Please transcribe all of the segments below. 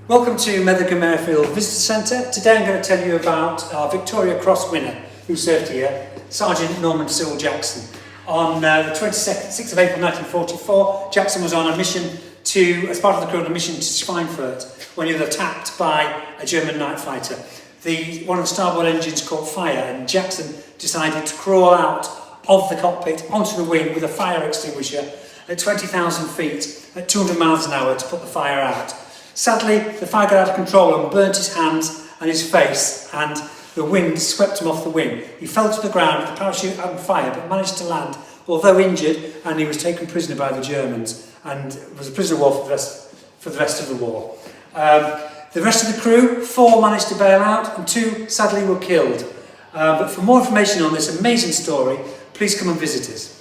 Welcome to Metheringham Airfield Visitor Centre. Today I'm going to tell you about our Victoria Cross winner who served here, Sergeant Norman Cyril Jackson. On the 26th of April 1944, Jackson was on a mission as part of the crew on a mission to Schweinfurt when he was attacked by a German night fighter. One of the starboard engines caught fire and Jackson decided to crawl out of the cockpit onto the wing with a fire extinguisher at 20,000 feet at 200 miles an hour to put the fire out. Sadly, the fire got out of control and burnt his hands and his face, and the wind swept him off the wing. He fell to the ground with the parachute on fire, but managed to land, although injured, and he was taken prisoner by the Germans and was a prisoner of war for the rest of the war. The rest of the crew, 4 managed to bail out and 2 sadly were killed. But for more information on this amazing story, please come and visit us.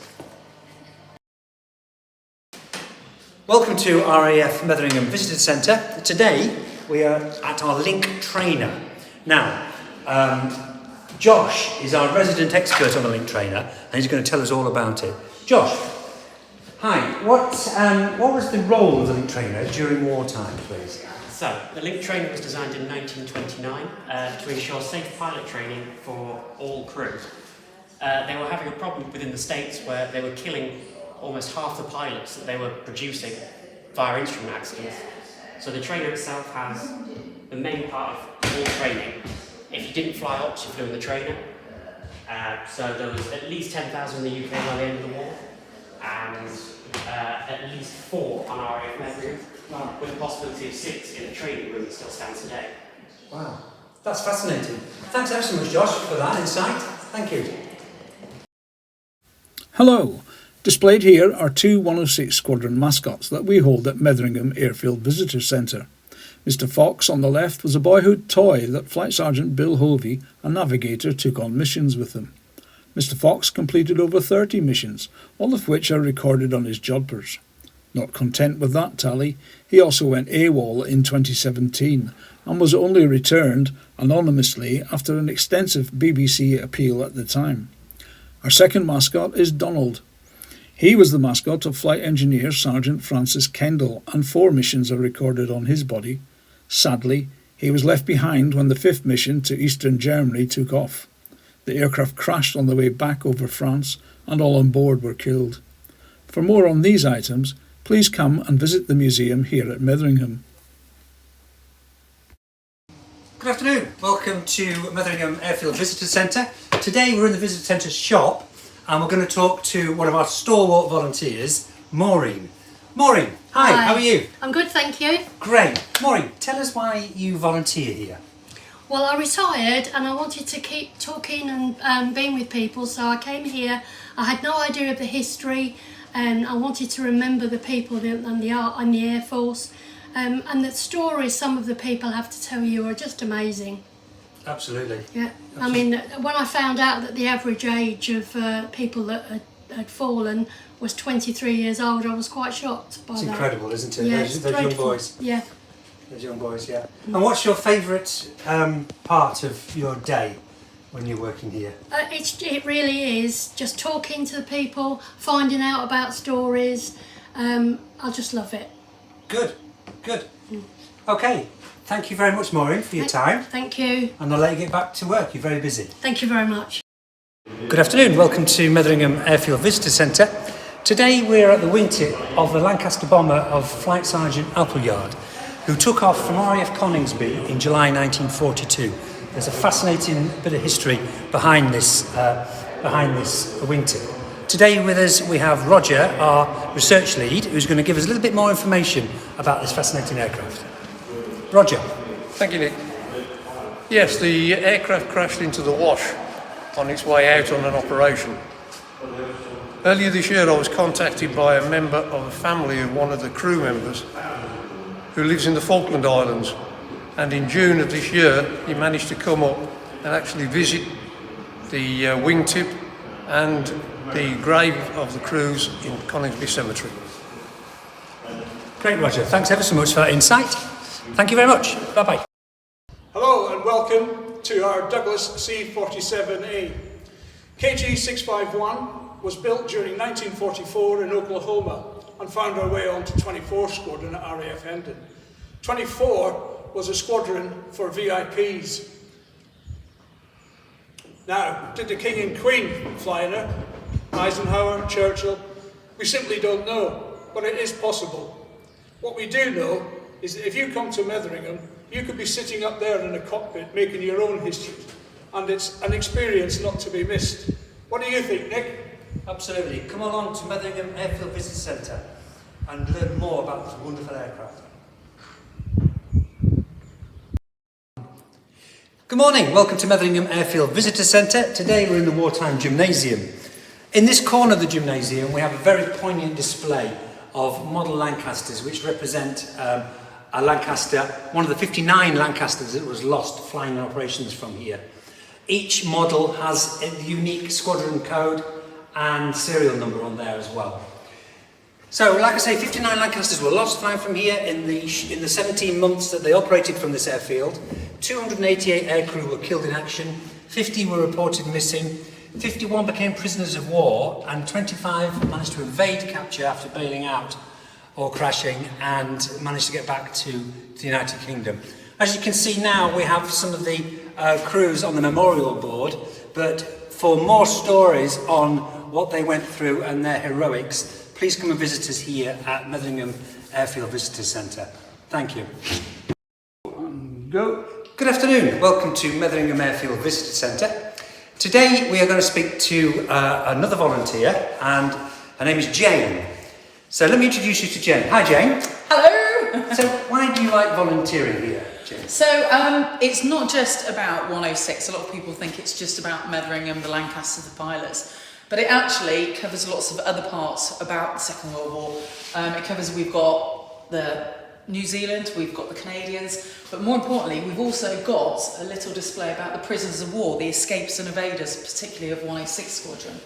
Welcome to RAF Metheringham Visitor Centre. Today we are at our link trainer. Now, Josh is our resident expert on the link trainer and he's going to tell us all about it. Josh, hi, what was the role of the link trainer during wartime, please? So, the link trainer was designed in 1929 to ensure safe pilot training for all crew. They were having a problem within the States where they were killing almost half the pilots that they were producing via instrument accidents. So the trainer itself has the main part of all training. If you didn't fly ops, you flew in the trainer. So there was at least 10,000 in the UK by the end of the war, and at least 4 on RAF Metheringham, with the possibility of 6 in the training room that still stands today. Wow, that's fascinating. Thanks ever so much, Josh, for that insight. Thank you. Hello. Displayed here are 2 106 Squadron mascots that we hold at Metheringham Airfield Visitor Centre. Mr Fox on the left was a boyhood toy that Flight Sergeant Bill Hovey, a navigator, took on missions with him. Mr Fox completed over 30 missions, all of which are recorded on his jodhpurs. Not content with that tally, he also went AWOL in 2017 and was only returned anonymously after an extensive BBC appeal at the time. Our second mascot is Donald. He was the mascot of Flight Engineer Sergeant Francis Kendall, and 4 missions are recorded on his body. Sadly, he was left behind when the 5th mission to Eastern Germany took off. The aircraft crashed on the way back over France, and all on board were killed. For more on these items, please come and visit the museum here at Metheringham. Good afternoon. Welcome to Metheringham Airfield Visitor Centre. Today we're in the Visitor Centre shop and we're going to talk to one of our stalwart volunteers, Maureen. Maureen, hi, how are you? I'm good, thank you. Great. Maureen, tell us why you volunteer here. Well, I retired and I wanted to keep talking and being with people, so I came here. I had no idea of the history and I wanted to remember the people and the art and the Air Force. And the stories some of the people have to tell you are just amazing. Absolutely. Yeah. Absolutely. I mean, when I found out that the average age of people that had fallen was 23 years old, I was quite shocked by that. It's incredible, isn't it? Yeah, those young boys. Yeah. Those young boys, yeah. And what's your favourite part of your day when you're working here? It really is just talking to the people, finding out about stories. I just love it. Good. Okay, thank you very much, Maureen, for your time. Thank you. And I'll let you get back to work. You're very busy. Thank you very much. Good afternoon. Welcome to Metheringham Airfield Visitor Centre. Today we're at the wingtip of the Lancaster bomber of Flight Sergeant Appleyard, who took off from RAF Coningsby in July 1942. There's a fascinating bit of history behind this wingtip. Today with us we have Roger, our research lead, who's going to give us a little bit more information about this fascinating aircraft. Roger. Thank you, Nick. Yes, the aircraft crashed into the Wash on its way out on an operation. Earlier this year I was contacted by a member of a family of one of the crew members who lives in the Falkland Islands, and in June of this year he managed to come up and actually visit the wingtip and the grave of the crews in Coningsby Cemetery. Great, Roger. Thanks ever so much for that insight. Thank you very much. Bye-bye. Hello and welcome to our Douglas C-47A. KG-651 was built during 1944 in Oklahoma and found our way onto 24 Squadron at RAF Hendon. 24 was a squadron for VIPs. Now, did the King and Queen fly in her? Eisenhower, Churchill? We simply don't know, but it is possible. What we do know is that if you come to Metheringham, you could be sitting up there in a cockpit making your own history, and it's an experience not to be missed. What do you think, Nick? Absolutely. Come along to Metheringham Airfield Visitor Centre and learn more about this wonderful aircraft. Good morning, welcome to Metheringham Airfield Visitor Centre. Today we're in the Wartime Gymnasium. In this corner of the gymnasium we have a very poignant display of model Lancasters which represent a Lancaster, one of the 59 Lancasters that was lost flying in operations from here. Each model has a unique squadron code and serial number on there as well. So, like I say, 59 Lancasters were lost flying from here in the 17 months that they operated from this airfield. 288 aircrew were killed in action, 50 were reported missing, 51 became prisoners of war, and 25 managed to evade capture after bailing out or crashing and managed to get back to the United Kingdom. As you can see now, we have some of the crews on the memorial board, but for more stories on what they went through and their heroics, please come and visit us here at Metheringham Airfield Visitor Centre. Thank you. Go. Good afternoon, welcome to Metheringham Airfield Visitor Centre. Today we are going to speak to another volunteer, and her name is Jane. So let me introduce you to Jane. Hi Jane. Hello! So why do you like volunteering here, Jane? So it's not just about 106. A lot of people think it's just about Metheringham, the Lancasters, the pilots. But it actually covers lots of other parts about the Second World War. It covers, we've got the New Zealand, we've got the Canadians, but more importantly, we've also got a little display about the prisoners of war, the escapes and evaders, particularly of 106 Squadron.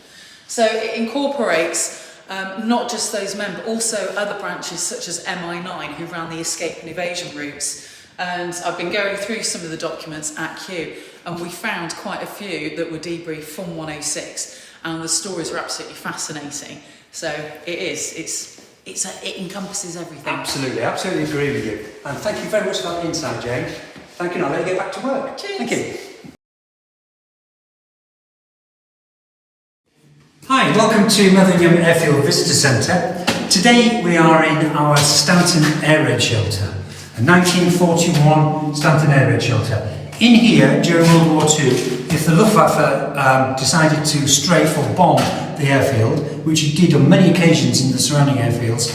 So it incorporates not just those men, but also other branches such as MI9, who ran the escape and evasion routes. And I've been going through some of the documents at Kew, and we found quite a few that were debriefed from 106, and the stories are absolutely fascinating. So it encompasses everything. Absolutely agree with you. And thank you very much for that insight, Jane. Thank you, now let you get back to work. Cheers. Thank you. Hi, welcome to Metheringham Airfield Visitor Centre. Today we are in our Stanton Air Raid Shelter, a 1941 Stanton Air Raid Shelter. In here, during World War II, if the Luftwaffe decided to strafe or bomb the airfield, which it did on many occasions in the surrounding airfields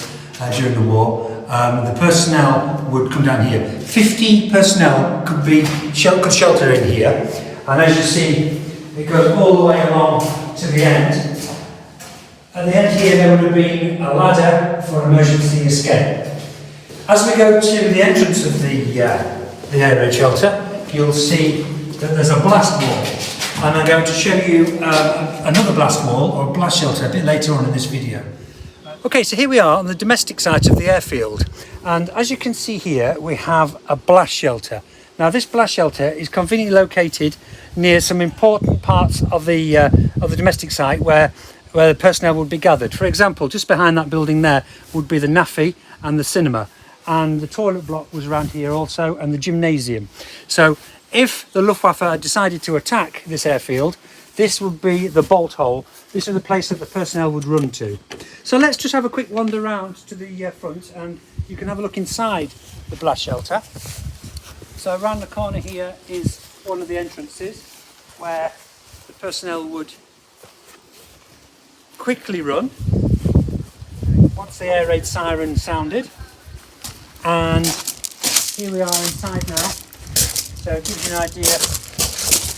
during the war, the personnel would come down here. 50 personnel could shelter in here, and as you see, it goes all the way along to the end. At the end here, there would have been a ladder for emergency escape. As we go to the entrance of the air raid shelter, you'll see that there's a blast wall, and I'm going to show you another blast wall or blast shelter a bit later on in this video. Okay, so here we are on the domestic side of the airfield, and as you can see here we have a blast shelter. Now this blast shelter is conveniently located near some important parts of the domestic site where the personnel would be gathered. For example, just behind that building there would be the NAFI and the cinema, and the toilet block was around here also, and the gymnasium. So if the Luftwaffe had decided to attack this airfield, this would be the bolt hole. This is the place that the personnel would run to. So let's just have a quick wander around to the front, and you can have a look inside the blast shelter. So around the corner here is one of the entrances where the personnel would quickly run once the air raid siren sounded. And here we are inside now, so it gives you an idea.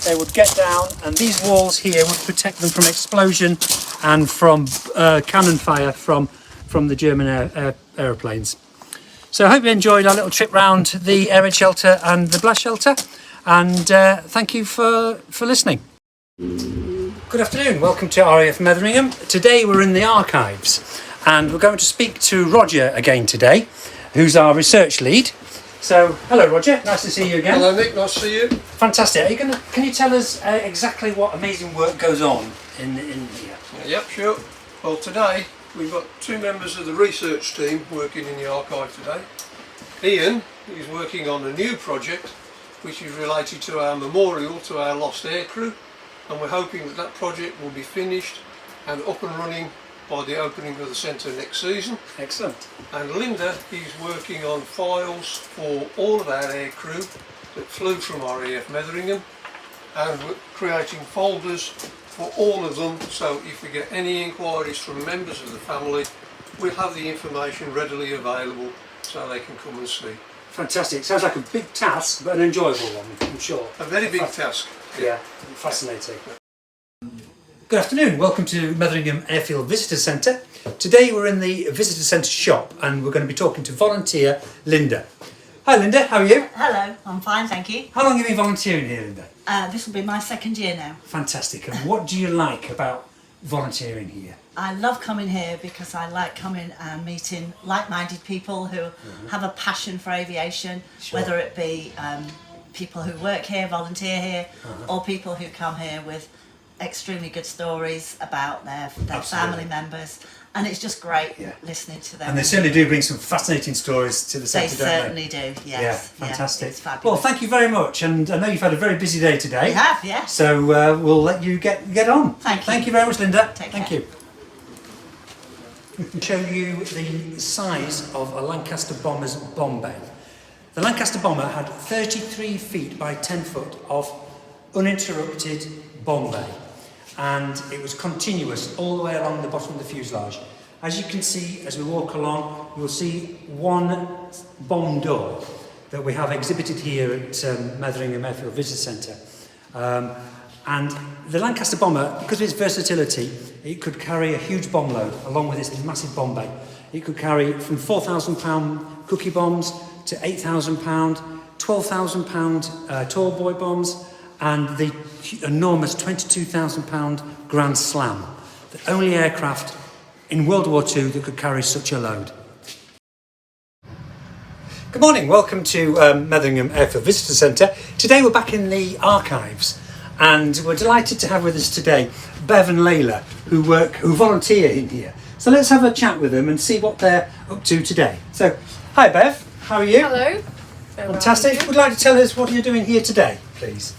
They would get down, and these walls here would protect them from explosion and from cannon fire from the German aeroplanes. So I hope you enjoyed our little trip round the air raid shelter and the blast shelter, and thank you for listening. Good afternoon, welcome to RAF Metheringham. Today we're in the archives, and we're going to speak to Roger again today, who's our research lead. So, hello Roger, nice to see you again. Hello Nick, nice to see you. Fantastic. Can you tell us exactly what amazing work goes on in here? Yep, sure. Well, today we've got two members of the research team working in the archive today. Ian is working on a new project which is related to our memorial to our lost aircrew, and we're hoping that that project will be finished and up and running by the opening of the centre next season. Excellent. And Linda is working on files for all of our aircrew that flew from RAF Metheringham, and we're creating folders for all of them, so if we get any inquiries from members of the family, we'll have the information readily available so they can come and see. Fantastic. Sounds like a big task, but an enjoyable one, I'm sure. A very big task. Yeah, fascinating. Good afternoon, welcome to Metheringham Airfield Visitor Centre. Today we're in the Visitor Centre shop and we're going to be talking to volunteer Linda. Hi Linda, how are you? Hello, I'm fine, thank you. How long have you been volunteering here, Linda? This will be my second year now. Fantastic. And what do you like about volunteering here? I love coming here because I like coming and meeting like-minded people who have a passion for aviation, Sure. whether it be people who work here, volunteer here, or people who come here with extremely good stories about their family members. And it's just great listening to them. And they certainly do bring some fascinating stories to the They centre, don't certainly do, yes. Yeah, fantastic. It's fabulous. Well, thank you very much, and I know you've had a very busy day today. We have, yes. So we'll let you get on. Thank you. Thank you very much, Linda. Take Thank care. you. I'll show you the size of a Lancaster bomber's bomb bay. The Lancaster bomber had 33 feet by 10 foot of uninterrupted bomb bay, and it was continuous all the way along the bottom of the fuselage. As you can see, as we walk along, you'll see one bomb door that we have exhibited here at Metheringham Airfield Visitor Centre. And the Lancaster bomber, because of its versatility, it could carry a huge bomb load along with its massive bomb bay. It could carry from £4,000 cookie bombs to £8,000, £12,000 tall boy bombs, and the enormous £22,000 Grand Slam, the only aircraft in World War II that could carry such a load. Good morning, welcome to Metheringham Airfield Visitor Centre. Today we're back in the archives, and we're delighted to have with us today Bev and Layla, who volunteer in here. So let's have a chat with them and see what they're up to today. So, hi Bev, how are you? Hello. Fantastic. Would you like to tell us what you're doing here today, please?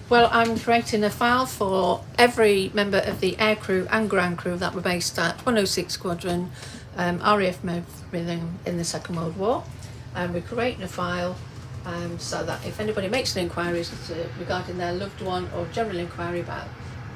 Well, I'm creating a file for every member of the aircrew and ground crew that were based at 106 Squadron, RAF Metheringham in the Second World War. We're creating a file so that if anybody makes an inquiry regarding their loved one or general inquiry about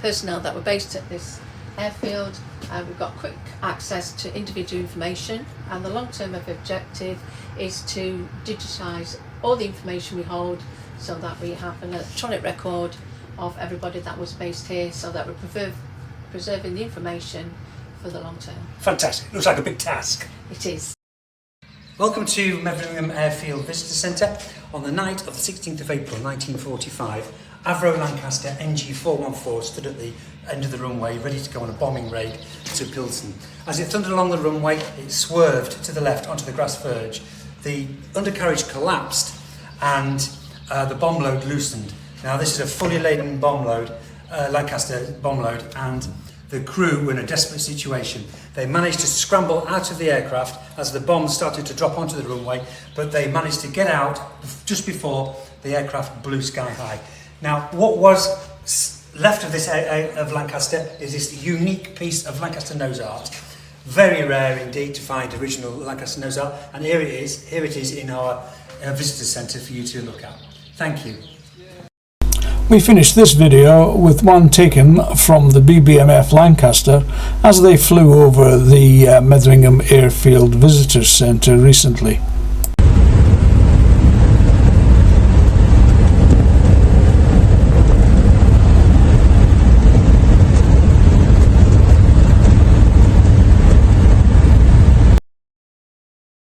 personnel that were based at this airfield, we've got quick access to individual information, and the long-term objective is to digitise all the information we hold so that we have an electronic record of everybody that was based here, so that we're preserving the information for the long term. Fantastic. Looks like a big task. It is. Welcome to Metheringham Airfield Visitor Centre. On the night of the 16th of April 1945, Avro Lancaster NG414 stood at the end of the runway ready to go on a bombing raid to Pilsen. As it thundered along the runway, it swerved to the left onto the grass verge. The undercarriage collapsed and the bomb load loosened. Now this is a fully laden bomb load, Lancaster bomb load, and the crew were in a desperate situation. They managed to scramble out of the aircraft as the bombs started to drop onto the runway, but they managed to get out just before the aircraft blew sky high. Now, what was left of this of Lancaster is this unique piece of Lancaster nose art. Very rare indeed to find original Lancaster nose art, and here it is in our visitor centre for you to look at. Thank you. We finished this video with one taken from the BBMF Lancaster as they flew over the Metheringham Airfield Visitors Centre recently.